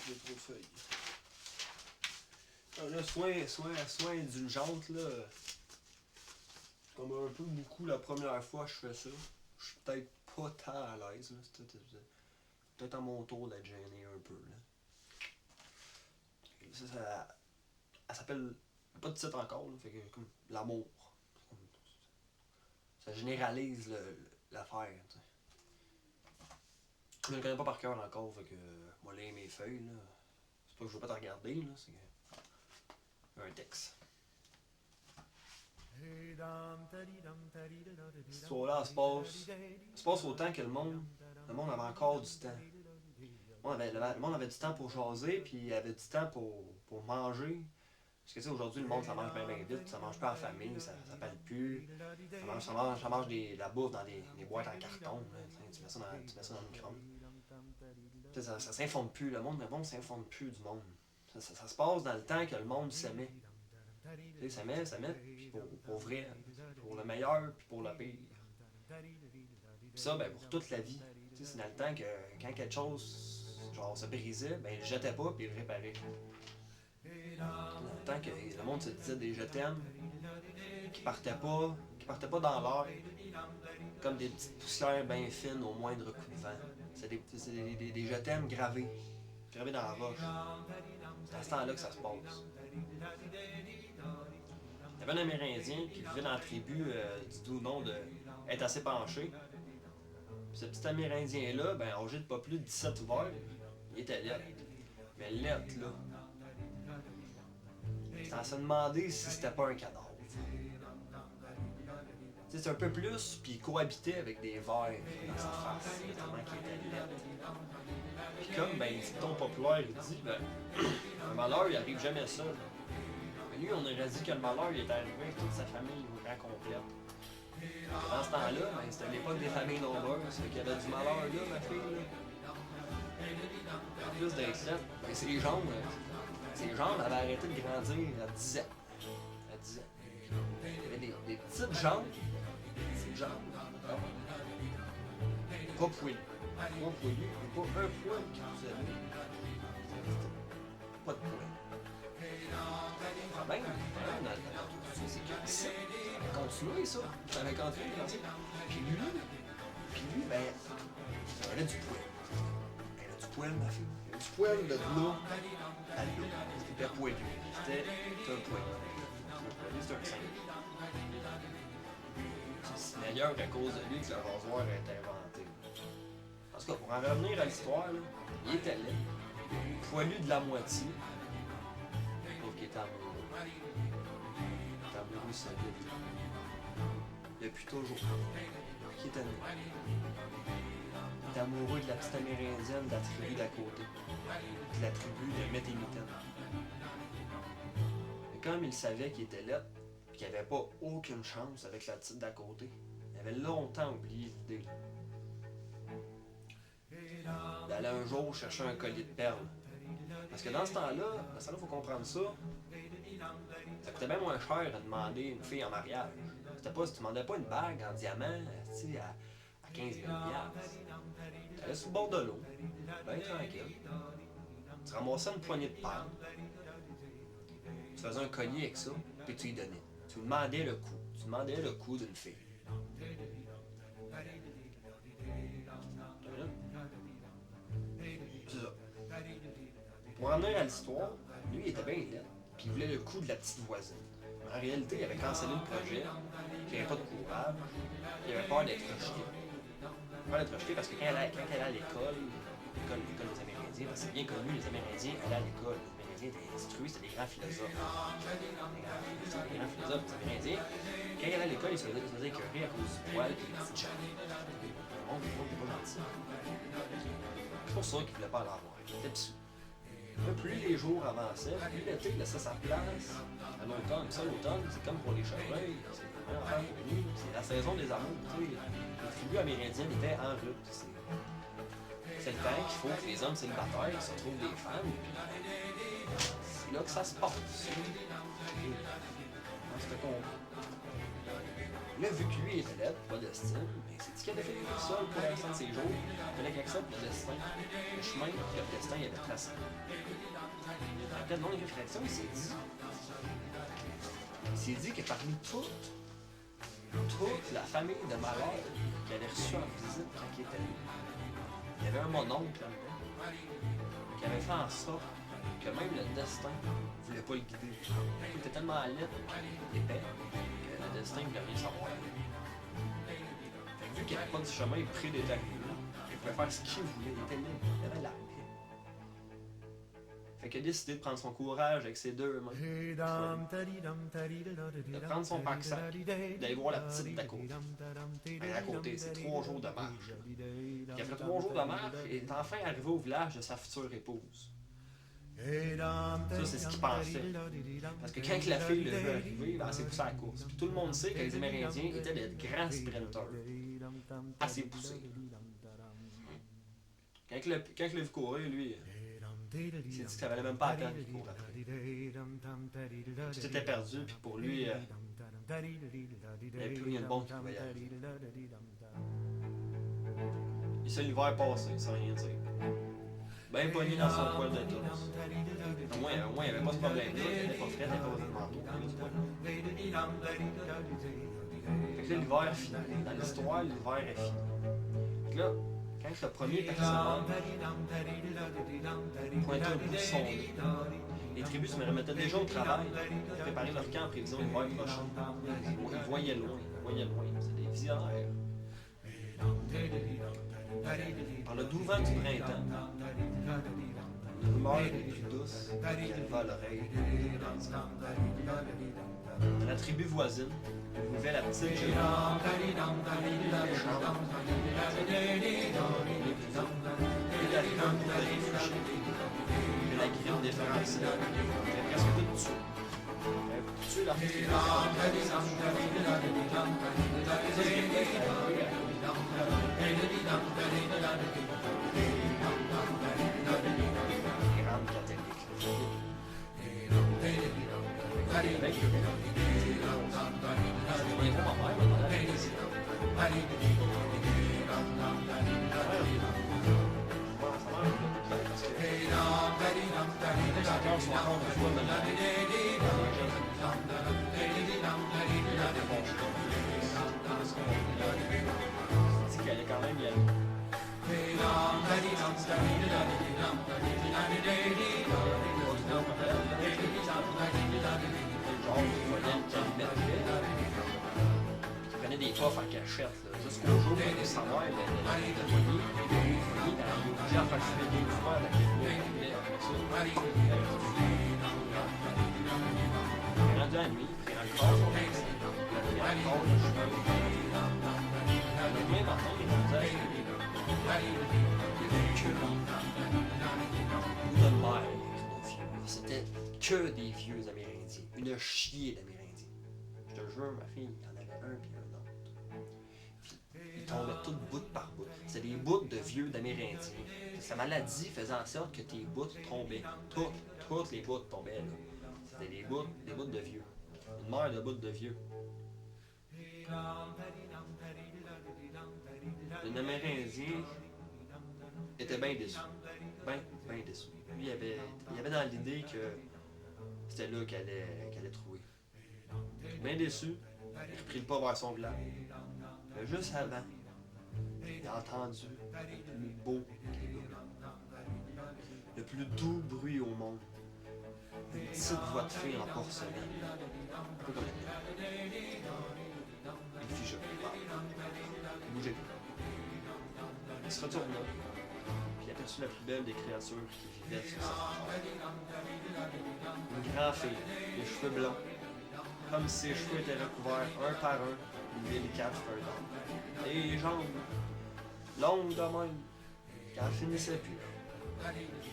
J'ai trop de feuilles. Là, soin indulgente, là. Comme un peu beaucoup la première fois que je fais ça. Je suis peut-être pas tant à l'aise, là. C'est peut-être à mon tour d'être gêné un peu, là. Elle s'appelle. Pas de titre encore, là. Fait que comme l'amour. Ça généralise l'affaire, tu sais. Je ne le connais pas par cœur encore, fait que moi là mes feuilles, là. C'est pas que je veux pas te regarder, là, c'est que. Un texte. Cette histoire-là, elle se passe autant que le monde avait encore du temps. Le monde avait du temps pour jaser, puis il avait du temps pour manger. Parce que tu sais, aujourd'hui, le monde, ça mange bien vite, ça mange pas en famille, ça parle plus. Ça mange la bouffe dans des boîtes en carton. Là, tu mets ça dans le micro-ondes. Ça s'informe plus, le monde s'informe plus du monde. Ça se passe dans le temps que le monde s'aimait. Tu sais, s'aimait, puis pour vrai, pour le meilleur, puis pour le pire. Puis ça, ben, pour toute la vie. Tu sais, c'est dans le temps que quand quelque chose genre se brisait, ben, il le jetait pas, puis il le réparait. Dans le temps que le monde se disait des je t'aime, qui partaient pas dans l'air, comme des petites poussières bien fines au moindre coup de vent. C'est des je t'aime gravés dans la roche. C'est à ce temps-là que ça se passe. Il y avait un Amérindien qui vivait dans la tribu du doux nom de être assez penché. Puis ce petit Amérindien-là, ben, âgé de pas plus de 17 ouverts, il était laid. Mais laid, là. C'était à se demander si c'était pas un cadavre. C'est un peu plus, puis il cohabitait avec des vers dans sa face, tellement qu'il était laid. Puis comme, ben, le ton populaire, il dit, ben, un malheur, il arrive jamais seul. Mais lui, on aurait dit que le malheur, il est arrivé avec toute sa famille au grand complète. Dans ce temps-là, ben, c'était l'époque des familles nombreuses, fait qu'il y avait du malheur là, ma fille, là. En plus d'être laid, ben, ses jambes avaient arrêté de grandir à 10 ans. À 10 ans. Il y avait des petites jambes. Pas poilues. Pas un poil qui vous avait. Pas de poil. Le problème, c'est que ici, ça avait continué ça. Ça avait continué de grandir. Puis lui, ben, elle a du poil. Elle a du poil, ma fille. Elle a du poil de là à là. C'était poilu. C'était un poilu. C'est un sang. C'est d'ailleurs à cause de lui que le rasoir a été inventé. En tout cas, pour en revenir à l'histoire, là, il était laid, poilu de la moitié. Sauf qu'il était amoureux. Il était amoureux solide. Depuis toujours. Depuis qu'il était né. Il était amoureux de la petite amérindienne de la tribu d'à côté. De la tribu de Métémitaine. Mais comme il savait qu'il était laid, qu'il n'y avait pas aucune chance avec la petite d'à côté, il avait longtemps oublié l'idée. D'aller un jour chercher un collier de perles. Parce que dans ce temps-là, il faut comprendre ça, ça coûtait bien moins cher de demander une fille en mariage. Tu ne demandais pas une bague en diamant à 15 000 $. Tu allais sur le bord de l'eau, bien tranquille. Tu ramassais une poignée de perles. Tu faisais un collier avec ça, puis tu lui donnais. Tu demandais le coût. Tu demandais le coût d'une fille. C'est ça. Pour en venir à l'histoire, lui, il était bien laid, puis il voulait le coup de la petite voisine. Mais en réalité, il avait cancellé le projet, puis il n'avait pas de courage, il avait peur d'être rejeté. Peur d'être rejeté parce que quand elle allait à l'école des Amérindiens, parce que c'est bien connu, les Amérindiens allaient à l'école. Les Amérindiens étaient instruits, c'était des grands philosophes. C'était des grands philosophes, les Amérindiens. Quand elle allait à l'école, ils se faisaient écœurer à cause du poil et des petites jambes. Le monde n'est pas gentil. C'est pour ça qu'il ne voulait pas l'avoir. Il était pissou. Plus les jours avançaient, plus l'été laissait sa place à l'automne. Ça, l'automne, c'est comme pour les chevreuils, c'est vraiment affaire pour nous. C'est la saison des amours. Les tribus amérindiennes étaient en route. C'est le temps qu'il faut que les hommes célibataires se trouvent des femmes. C'est là que ça se passe. C'était compris. Là, vu que lui était laid, pas d'estime, mais c'est dit qu'il avait fait tout seul pour la restant de ses jours. Il fallait qu'il accepte le destin, le chemin que le destin avait tracé. Après de longues réflexions, il s'est dit que parmi toute la famille de malheurs qu'il avait reçu en visite quand il était né, il y avait un mononcle là-dedans qui avait fait en sorte que même le destin ne voulait pas le guider. Il était tellement laid et épais que le destin ne voulait rien savoir. Fait que vu qu'il n'y avait pas de chemin prédéterminé, il pouvait faire ce qu'il voulait, il était libre, il avait la paix. Fait qu'il a décidé de prendre son courage avec ses deux mains, de prendre son pack-sac, d'aller voir la petite d'à côté. À côté, c'est 3 jours de marche. Puis après 3 jours de marche, il est enfin arrivé au village de sa future épouse. Ça, c'est ce qu'il pensait. Parce que quand la fille l'a vu arriver, elle s'est poussée à la course. Puis tout le monde sait que les Amérindiens étaient des grands sprinteurs. Elle s'est poussée. Quand il l'a vu courir, lui, il s'est dit que ça valait même pas la peine qu'il court après. Tout était perdu, puis pour lui, il n'y avait plus rien de bon qui pouvait y aller. Et ça, l'hiver passé, sans rien dire. Ben pogné dans son poil de tosse. Au moins, il n'y avait pas ce problème-là. Il n'était pas frais, il n'était pas besoin de manteau. Fait que là, l'hiver est fini. Dans l'histoire, l'hiver est fini. Fait que là, quand le premier personnage pointait au bout de son nez, les tribus se remettaient déjà au travail pour préparer leur camp en prévision de l'hiver prochain. Ils voyaient loin, c'est des visionnaires. Par le doux vent du printemps, une rumeur des plus douces qui arriva à l'oreille. Dans la tribu voisine, vivait la petite Julie. La grippe des femmes ici, elle fait presque tout tuer. Elle tue la tribu. C'est qu'elle est quand même y aller. Qui prenait des puffs en cachette, jusqu'au jour où il savoir le poignet, il est obligé à faire fumer des fois avec les poignets après ça. Il est rendu à la nuit, il prit encore son vaccin, il a pris encore le chemin. Le lendemain matin, il nous disait une mer de vieux. C'était que des vieux Amérindiens, une chier d'Amérindiens. Je te jure, ma fille, il y en avait un puis un autre. Ils tombaient tous bout par bout. C'était des bouts de vieux d'Amérindiens. Sa maladie faisait en sorte que tes bouts tombaient. Toutes les bouts tombaient là. C'était des bouts de vieux. Une mer de bouts de vieux. L'Amérindien était bien déçu. Bien déçu. Lui, il avait dans l'idée que c'était là qu'elle allait trouver. Bien déçu, il reprit le pas vers son village. Mais juste avant, il a entendu le plus beau cri, le plus doux bruit au monde. Une petite voix de fille en porcelaine. Un peu comme la mienne. Il figea. Il bougeait plus. Il se retourna, puis il aperçut la plus belle des créatures qui vivaient sur sa terre. Une grande fille, les cheveux blancs, comme si ses cheveux étaient recouverts un par un d'une délicate feuille d'or. Et les jambes, longues de même, qu'elle finissait plus.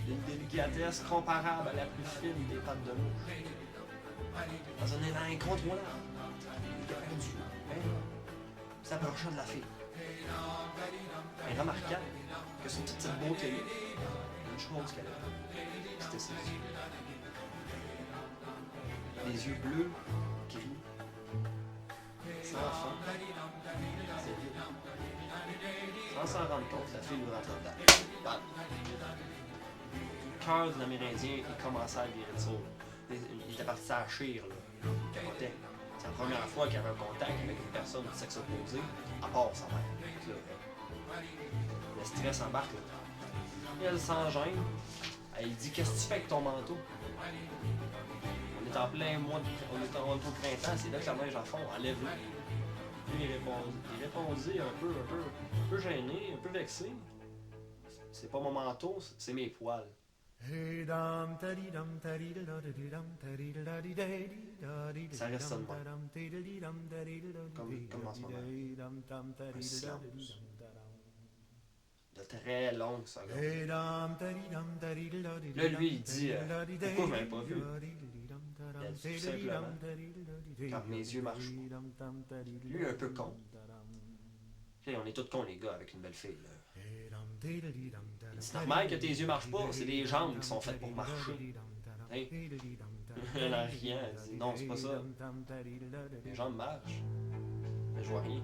D'une délicatesse comparable à la plus fine des pattes de mouche. Dans un élan incontrôlable, il était perdu. Il s'approcha de la fille. Et remarqua que sur toute cette beauté-là, une chose qu'elle avait, c'était ses yeux. Des yeux bleus, gris. Enfin, c'est vite. Sans s'en rendre compte, la fille lui rentre dedans. Bam. Le cœur de l'Amérindien, il commençait à virer de sourd. Il était parti à chire, là. Il capotait. C'est la première fois qu'il avait un contact avec une personne du sexe opposé, à part sa mère. Le stress embarque, là. Et elle s'engêne. Elle dit: qu'est-ce que tu fais avec ton manteau? On est en plein mois on est en printemps, c'est là que la neige en fond, enlève-le. Puis il répondit un peu gêné, un peu vexé. C'est pas mon manteau, c'est mes poils. Ça reste ça de même. Comme en ce moment. Un silence. De très longues secondes. Là, lui, il dit: pourquoi vous m'avez pas vu? Il a dit tout simplement: car mes yeux marchent pas. Lui, il est un peu con. Hey, on est tous cons, les gars, avec une belle fille, là. C'est normal que tes yeux marchent pas, c'est des jambes qui sont faites pour marcher. Hey. Elle en riant, elle dit: non, c'est pas ça. Les jambes marchent. Mais je vois rien.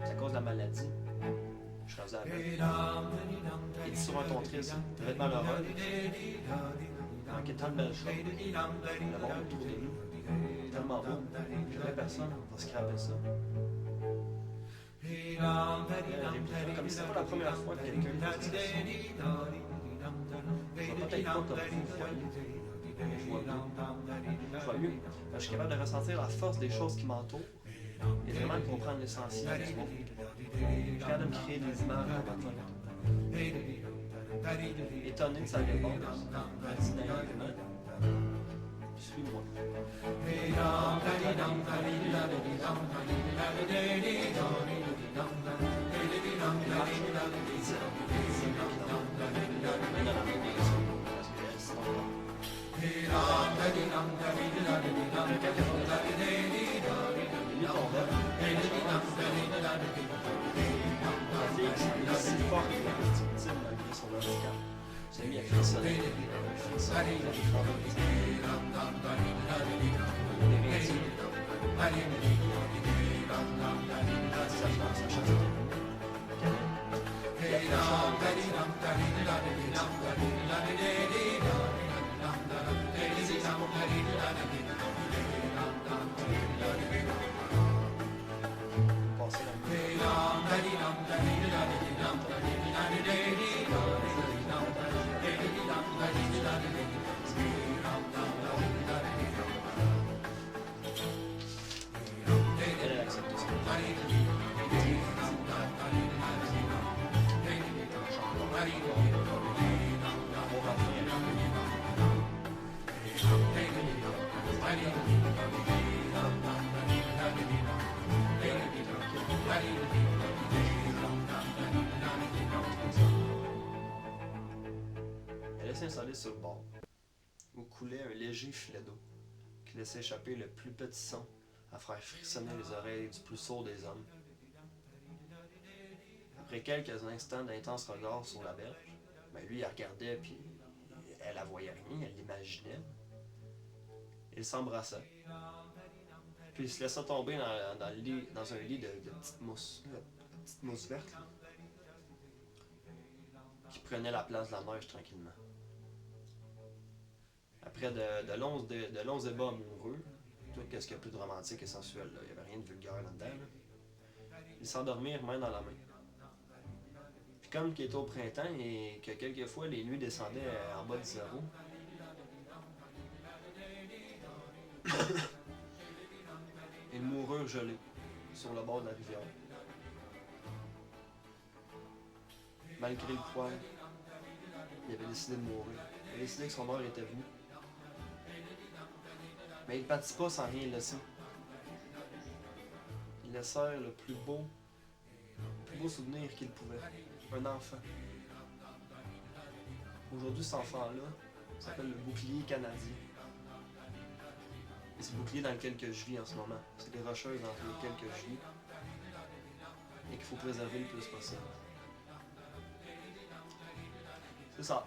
C'est à cause de la maladie. Je suis rendu aveugle. Il dit sur un ton triste: vous êtes malheureux. Il manquait tant de belles choses. Le monde autour de nous. Tellement beau. Jamais personne va scraper ça. Comme si c'était pas la première fois que quelqu'un disait ça. Je vois peut-être pas comme vous voyez, mais je vois mieux. Je vois mieux. Je suis capable de ressentir la force des choses qui m'entourent et vraiment de comprendre l'essentiel du monde. Je suis capable de me créer des images dans ma tête. Étonné de sa réponse, elle dit naïvement: suis-moi. C'est mis à frissonner. Elle s'installait sur le bord, où coulait un léger filet d'eau, qui laissait échapper le plus petit son à faire frissonner les oreilles du plus sourd des hommes. Après quelques instants d'intenses regards sur la berge, lui, il regardait, puis elle voyait rien, elle l'imaginait. Ils s'embrassaient. Puis il se laissa tomber dans un lit de petite mousse verte, là, qui prenait la place de la neige tranquillement. Après de longs ébats amoureux, tout ce qu'il y a plus de romantique et sensuel, là. Il n'y avait rien de vulgaire là-dedans. Là. Ils s'endormirent main dans la main. Puis comme qu'il était au printemps et que quelquefois les nuits descendaient en bas de zéro, ils moururent gelés sur le bord de la rivière. Malgré le poil, il avait décidé de mourir. Il avait décidé que son heure était venue. Mais il ne partit pas sans rien laisser. Il laissèrent le plus beau souvenir qu'il pouvait. Un enfant. Aujourd'hui, cet enfant-là s'appelle le bouclier canadien. Et c'est le bouclier dans lequel je vis en ce moment. C'est des rocheuses entre lesquelles je vis. Et qu'il faut préserver le plus possible. C'est ça.